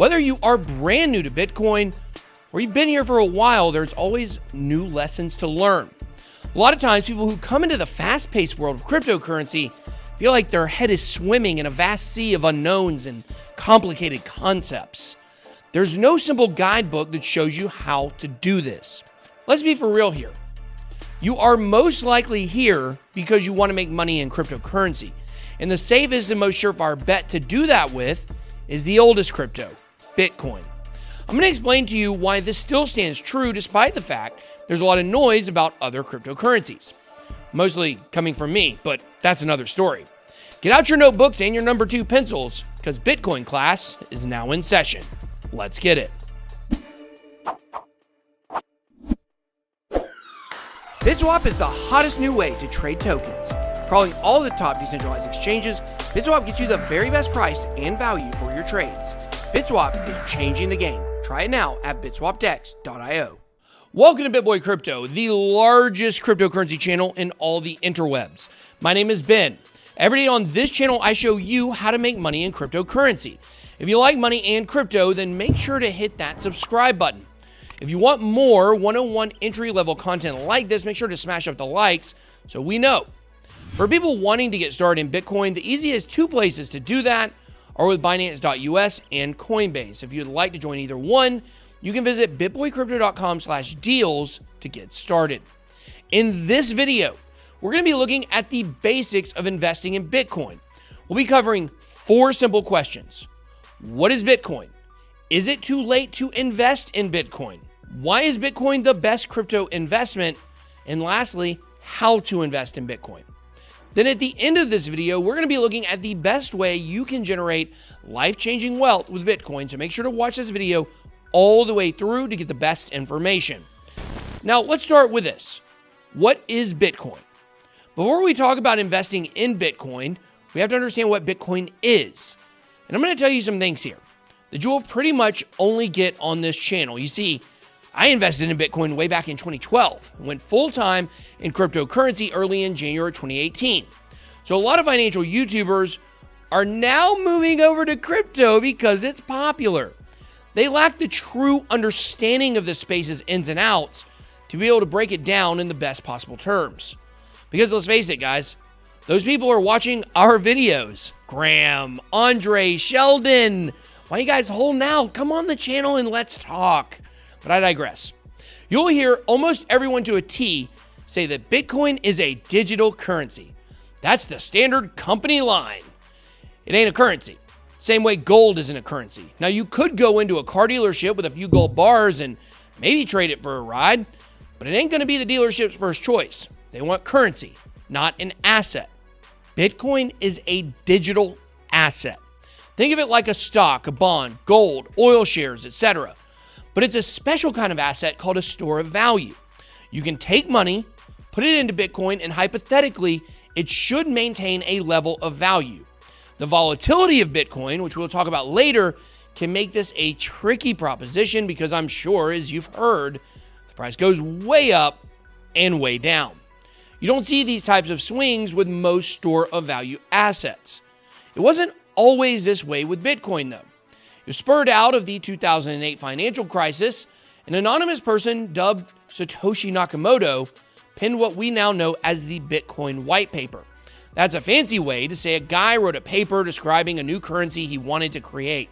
Whether you are brand new to Bitcoin or you've been here for a while, there's always new lessons to learn. A lot of times, people who come into the fast-paced world of cryptocurrency feel like their head is swimming in a vast sea of unknowns and complicated concepts. There's no simple guidebook that shows you how to do this. Let's be for real here. You are most likely here because you want to make money in cryptocurrency. And the safest and most surefire bet to do that with is the oldest crypto, Bitcoin. I'm going to explain to you why this still stands true despite the fact there's a lot of noise about other cryptocurrencies. Mostly coming from me, but that's another story. Get out your notebooks and your number 2 pencils because Bitcoin class is now in session. Let's get it. BitSwap is the hottest new way to trade tokens. Crawling all the top decentralized exchanges, BitSwap gets you the very best price and value for your trades. BitSwap is changing the game. Try it now at bitswapdex.io. Welcome to BitBoy Crypto, the largest cryptocurrency channel in all the interwebs. My name is Ben. Every day on this channel, I show you how to make money in cryptocurrency. If you like money and crypto, then make sure to hit that subscribe button. If you want more 101 entry-level content like this, make sure to smash up the likes so we know. For people wanting to get started in Bitcoin, the easiest 2 places to do that are with Binance.us and Coinbase. If you'd like to join either one, you can visit bitboycrypto.com/deals to get started. In this video, we're going to be looking at the basics of investing in Bitcoin. We'll be covering 4 simple questions. What is Bitcoin? Is it too late to invest in Bitcoin? Why is Bitcoin the best crypto investment? And lastly, how to invest in Bitcoin. Then at the end of this video, we're going to be looking at the best way you can generate life-changing wealth with Bitcoin. So make sure to watch this video all the way through to get the best information. Now, let's start with this. What is Bitcoin? Before we talk about investing in Bitcoin, we have to understand what Bitcoin is. And I'm going to tell you some things here that you will pretty much only get on this channel. You see, I invested in Bitcoin way back in 2012 and went full-time in cryptocurrency early in January 2018. So a lot of financial YouTubers are now moving over to crypto because it's popular. They lack the true understanding of the space's ins and outs to be able to break it down in the best possible terms. Because let's face it, guys, those people are watching our videos. Graham, Andre, Sheldon, why you guys holding out? Come on the channel and let's talk. But I digress. You'll hear almost everyone to a T say that Bitcoin is a digital currency. That's the standard company line. It ain't a currency. Same way gold isn't a currency. Now, you could go into a car dealership with a few gold bars and maybe trade it for a ride, but it ain't going to be the dealership's first choice. They want currency, not an asset. Bitcoin is a digital asset. Think of it like a stock, a bond, gold, oil shares, etc. But it's a special kind of asset called a store of value. You can take money, put it into Bitcoin, and hypothetically, it should maintain a level of value. The volatility of Bitcoin, which we'll talk about later, can make this a tricky proposition because I'm sure, as you've heard, the price goes way up and way down. You don't see these types of swings with most store of value assets. It wasn't always this way with Bitcoin, though. It was spurred out of the 2008 financial crisis. An anonymous person dubbed Satoshi Nakamoto penned what we now know as the Bitcoin white paper. That's a fancy way to say a guy wrote a paper describing a new currency he wanted to create.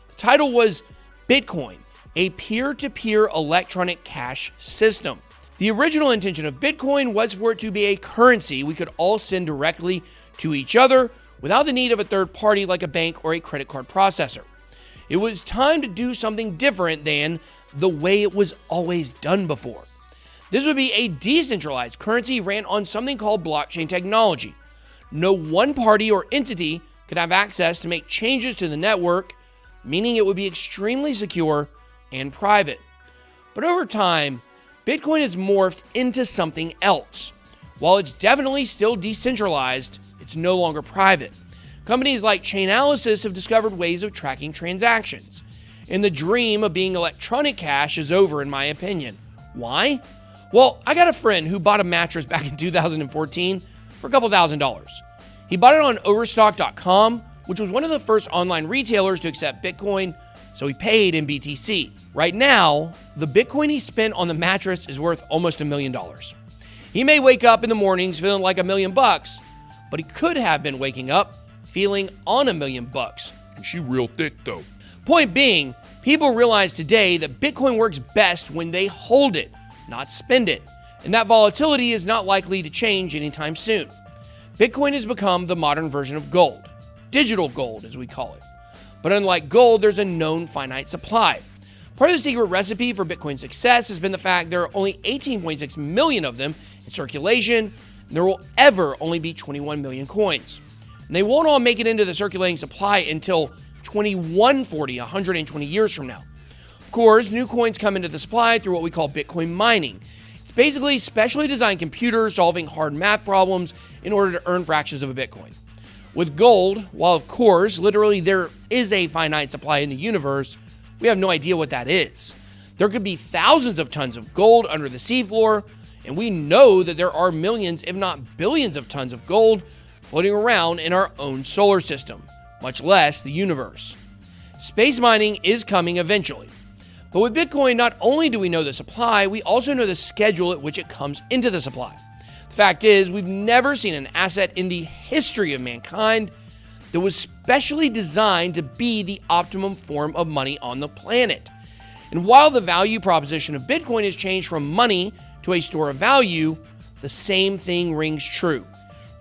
The title was Bitcoin, a peer-to-peer electronic cash system. The original intention of Bitcoin was for it to be a currency we could all send directly to each other without the need of a third party like a bank or a credit card processor. It was time to do something different than the way it was always done before. This would be a decentralized currency ran on something called blockchain technology. No one party or entity could have access to make changes to the network, meaning it would be extremely secure and private. But over time, Bitcoin has morphed into something else. While it's definitely still decentralized, it's no longer private. Companies like Chainalysis have discovered ways of tracking transactions. And the dream of being electronic cash is over, in my opinion. Why? Well, I got a friend who bought a mattress back in 2014 for a couple $1,000s. He bought it on Overstock.com, which was one of the first online retailers to accept Bitcoin so he paid in BTC. Right now, the Bitcoin he spent on the mattress is worth almost $1 million. He may wake up in the mornings feeling like $1 million, but he could have been waking up feeling on $1 million. And she real thick though. Point being, people realize today that Bitcoin works best when they hold it, not spend it. And that volatility is not likely to change anytime soon. Bitcoin has become the modern version of gold. Digital gold, as we call it. But unlike gold, there's a known finite supply. Part of the secret recipe for Bitcoin's success has been the fact there are only 18.6 million of them in circulation, and there will ever only be 21 million coins. And they won't all make it into the circulating supply until 2140, 120 years from now. Of course, new coins come into the supply through what we call Bitcoin mining. It's basically specially designed computers solving hard math problems in order to earn fractions of a Bitcoin. With gold, while of course, literally there is a finite supply in the universe, we have no idea what that is. There could be thousands of tons of gold under the seafloor, and we know that there are millions, if not billions of tons of gold floating around in our own solar system, much less the universe. Space mining is coming eventually. But with Bitcoin, not only do we know the supply, we also know the schedule at which it comes into the supply. The fact is, we've never seen an asset in the history of mankind that was specially designed to be the optimum form of money on the planet. And while the value proposition of Bitcoin has changed from money to a store of value, the same thing rings true.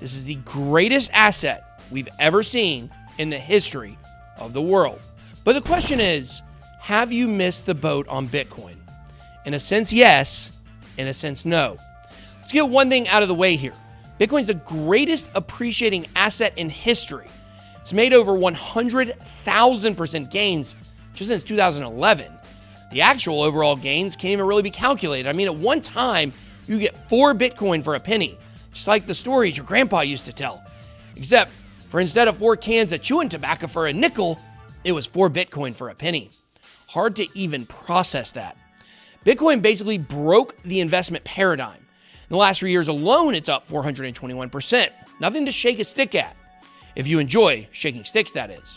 This is the greatest asset we've ever seen in the history of the world. But the question is, have you missed the boat on Bitcoin? In a sense, yes. In a sense, no. Let's get one thing out of the way here. Bitcoin's the greatest appreciating asset in history. It's made over 100,000% gains just since 2011. The actual overall gains can't even really be calculated. I mean, at one time, you get 4 Bitcoin for a penny, just like the stories your grandpa used to tell. Except for instead of 4 cans of chewing tobacco for a nickel, it was 4 Bitcoin for a penny. Hard to even process that. Bitcoin basically broke the investment paradigm. In the last 3 years alone, it's up 421%. Nothing to shake a stick at. If you enjoy shaking sticks, that is.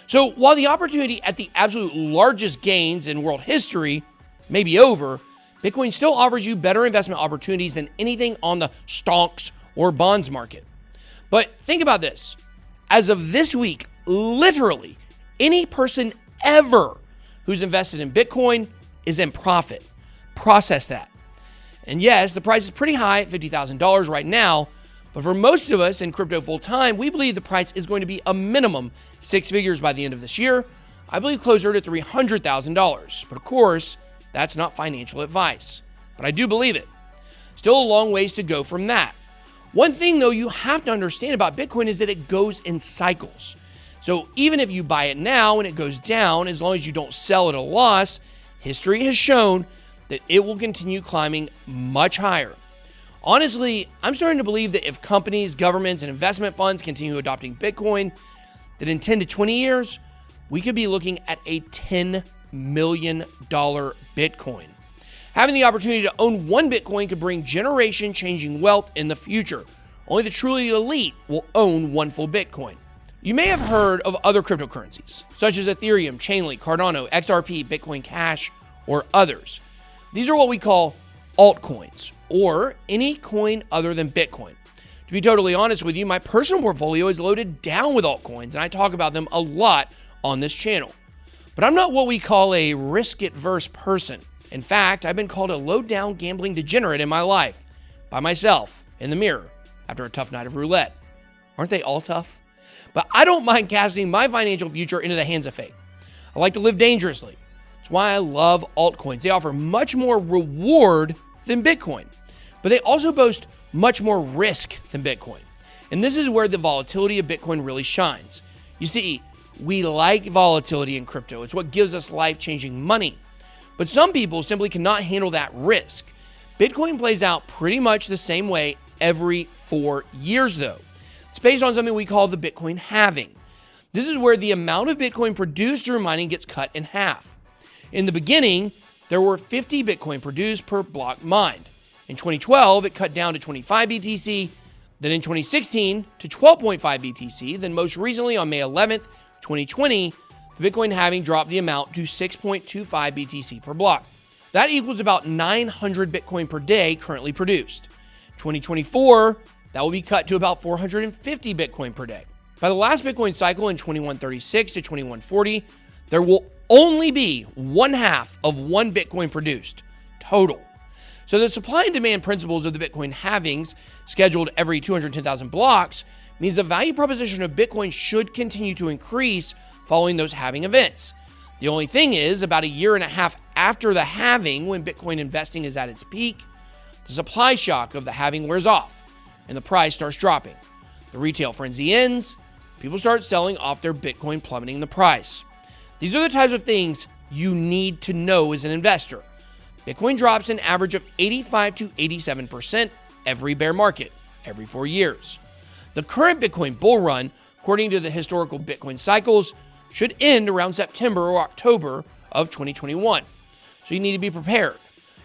So while the opportunity at the absolute largest gains in world history may be over, Bitcoin still offers you better investment opportunities than anything on the stocks or bonds market. But think about this. As of this week, literally any person ever who's invested in Bitcoin is in profit. Process that. And yes, the price is pretty high at $50,000 right now, but for most of us in crypto full time, we believe the price is going to be a minimum 6 figures by the end of this year. I believe closer to $300,000. But of course, that's not financial advice. But I do believe it. Still a long ways to go from that. One thing though you have to understand about Bitcoin is that it goes in cycles. So even if you buy it now and it goes down, as long as you don't sell at a loss, history has shown that it will continue climbing much higher. Honestly, I'm starting to believe that if companies, governments, and investment funds continue adopting Bitcoin, that in 10 to 20 years, we could be looking at a $10 million Bitcoin. Having the opportunity to own one Bitcoin could bring generation-changing wealth in the future. Only the truly elite will own one full Bitcoin. You may have heard of other cryptocurrencies, such as Ethereum, Chainlink, Cardano, XRP, Bitcoin Cash, or others. These are what we call altcoins, or any coin other than Bitcoin. To be totally honest with you, my personal portfolio is loaded down with altcoins, and I talk about them a lot on this channel. But I'm not what we call a risk-averse person. In fact, I've been called a low-down gambling degenerate in my life, by myself, in the mirror, after a tough night of roulette. Aren't they all tough? But I don't mind casting my financial future into the hands of fate. I like to live dangerously. That's why I love altcoins. They offer much more reward than Bitcoin, but they also boast much more risk than Bitcoin. And this is where the volatility of Bitcoin really shines. You see, we like volatility in crypto. It's what gives us life-changing money. But some people simply cannot handle that risk. Bitcoin plays out pretty much the same way every 4 years, though. It's based on something we call the Bitcoin halving. This is where the amount of Bitcoin produced through mining gets cut in half. In the beginning, there were 50 Bitcoin produced per block mined. In 2012, it cut down to 25 BTC, then in 2016 to 12.5 BTC, then most recently on May 11th, 2020, the Bitcoin halving dropped the amount to 6.25 BTC per block. That equals about 900 Bitcoin per day currently produced. 2024, that will be cut to about 450 Bitcoin per day. By the last Bitcoin cycle in 2136 to 2140, there will only be 1/2 of 1 Bitcoin produced total. So the supply and demand principles of the Bitcoin halvings, scheduled every 210,000 blocks, means the value proposition of Bitcoin should continue to increase following those halving events. The only thing is, about a year and a half after the halving, when Bitcoin investing is at its peak, the supply shock of the halving wears off and the price starts dropping. The retail frenzy ends, people start selling off their Bitcoin, plummeting the price. These are the types of things you need to know as an investor. Bitcoin drops an average of 85 to 87% every bear market, every 4 years. The current Bitcoin bull run, according to the historical Bitcoin cycles, should end around September or October of 2021. So you need to be prepared.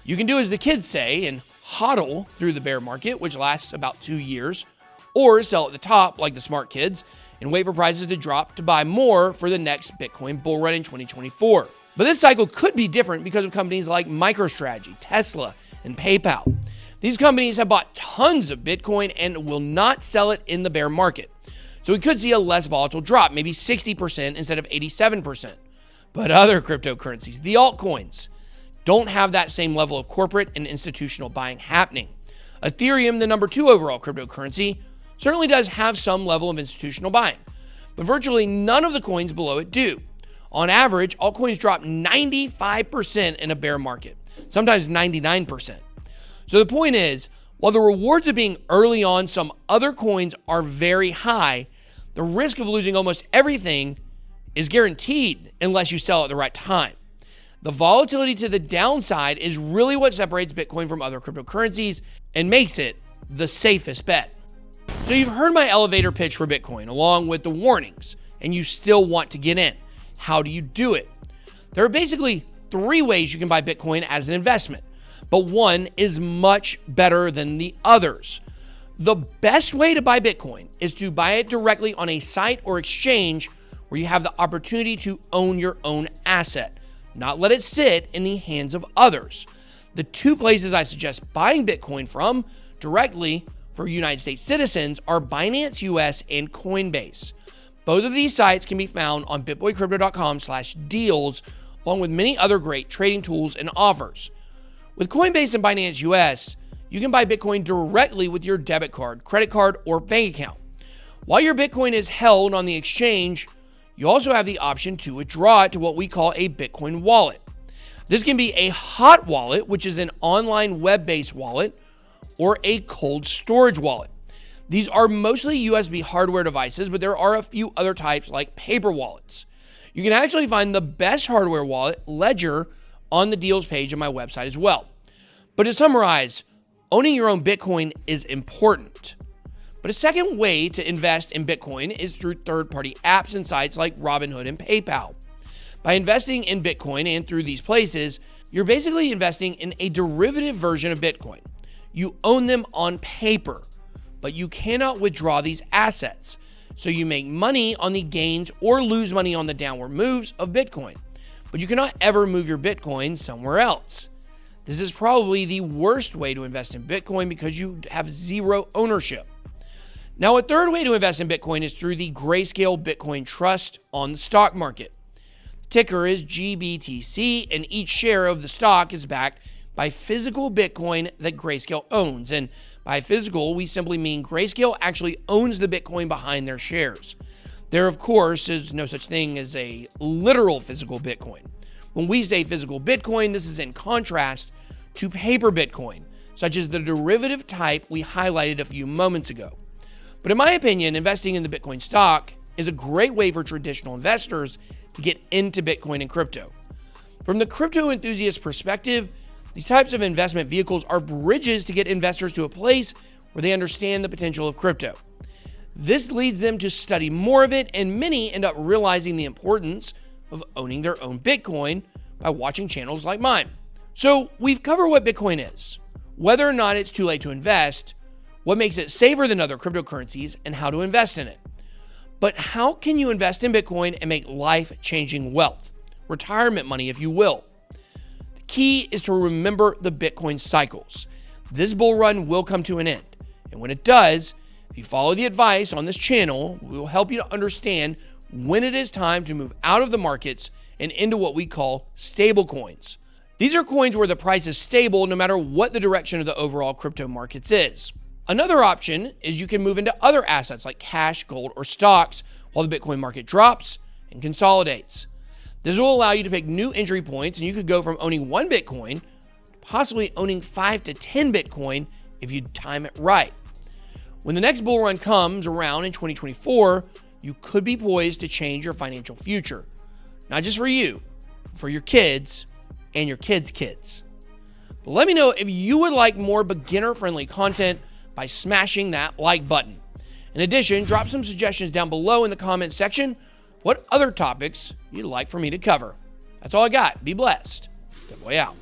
You can do as the kids say and hodl through the bear market, which lasts about 2 years, or sell at the top like the smart kids and wait for prices to drop to buy more for the next Bitcoin bull run in 2024. But this cycle could be different because of companies like MicroStrategy, Tesla, and PayPal. These companies have bought tons of Bitcoin and will not sell it in the bear market. So we could see a less volatile drop, maybe 60% instead of 87%. But other cryptocurrencies, the altcoins, don't have that same level of corporate and institutional buying happening. Ethereum, the number 2 overall cryptocurrency, certainly does have some level of institutional buying, but virtually none of the coins below it do. On average, altcoins drop 95% in a bear market, sometimes 99%. So the point is, while the rewards of being early on some other coins are very high, the risk of losing almost everything is guaranteed unless you sell at the right time. The volatility to the downside is really what separates Bitcoin from other cryptocurrencies and makes it the safest bet. So you've heard my elevator pitch for Bitcoin along with the warnings, and you still want to get in. How do you do it? There are basically 3 ways you can buy Bitcoin as an investment, but one is much better than the others. The best way to buy Bitcoin is to buy it directly on a site or exchange where you have the opportunity to own your own asset, not let it sit in the hands of others. The 2 places I suggest buying Bitcoin from directly for United States citizens are Binance US and Coinbase. Both of these sites can be found on bitboycrypto.com/deals, along with many other great trading tools and offers. With Coinbase and Binance US, you can buy Bitcoin directly with your debit card, credit card, or bank account. While your Bitcoin is held on the exchange, you also have the option to withdraw it to what we call a Bitcoin wallet. This can be a hot wallet, which is an online web-based wallet, or a cold storage wallet. These are mostly USB hardware devices, but there are a few other types like paper wallets. You can actually find the best hardware wallet, Ledger, on the deals page of my website as well. But to summarize, owning your own Bitcoin is important. But a second way to invest in Bitcoin is through third-party apps and sites like Robinhood and PayPal. By investing in Bitcoin and through these places, you're basically investing in a derivative version of Bitcoin. You own them on paper, but you cannot withdraw these assets. So you make money on the gains or lose money on the downward moves of Bitcoin, but you cannot ever move your Bitcoin somewhere else. This is probably the worst way to invest in Bitcoin because you have 0 ownership. Now, a third way to invest in Bitcoin is through the Grayscale Bitcoin Trust on the stock market. The ticker is GBTC, and each share of the stock is backed by physical Bitcoin that Grayscale owns. And by physical, we simply mean Grayscale actually owns the Bitcoin behind their shares. There, of course, is no such thing as a literal physical Bitcoin. When we say physical Bitcoin, this is in contrast to paper Bitcoin, such as the derivative type we highlighted a few moments ago. But in my opinion, investing in the Bitcoin stock is a great way for traditional investors to get into Bitcoin and crypto. From the crypto enthusiast perspective, these types of investment vehicles are bridges to get investors to a place where they understand the potential of crypto. This leads them to study more of it, and many end up realizing the importance of owning their own Bitcoin by watching channels like mine. So we've covered what Bitcoin is, whether or not it's too late to invest, what makes it safer than other cryptocurrencies, and how to invest in it. But how can you invest in Bitcoin and make life-changing wealth? Retirement money, if you will. The key is to remember the Bitcoin cycles. This bull run will come to an end. And when it does, if you follow the advice on this channel, we will help you to understand when it is time to move out of the markets and into what we call stable coins. These are coins where the price is stable no matter what the direction of the overall crypto markets is. Another option is you can move into other assets like cash, gold, or stocks while the Bitcoin market drops and consolidates. This will allow you to pick new entry points, and you could go from owning 1 Bitcoin to possibly owning 5 to 10 Bitcoin if you time it right. When the next bull run comes around in 2024, you could be poised to change your financial future. Not just for you, for your kids and your kids' kids. But let me know if you would like more beginner-friendly content by smashing that like button. In addition, drop some suggestions down below in the comment section what other topics you'd like for me to cover. That's all I got. Be blessed. Good boy out.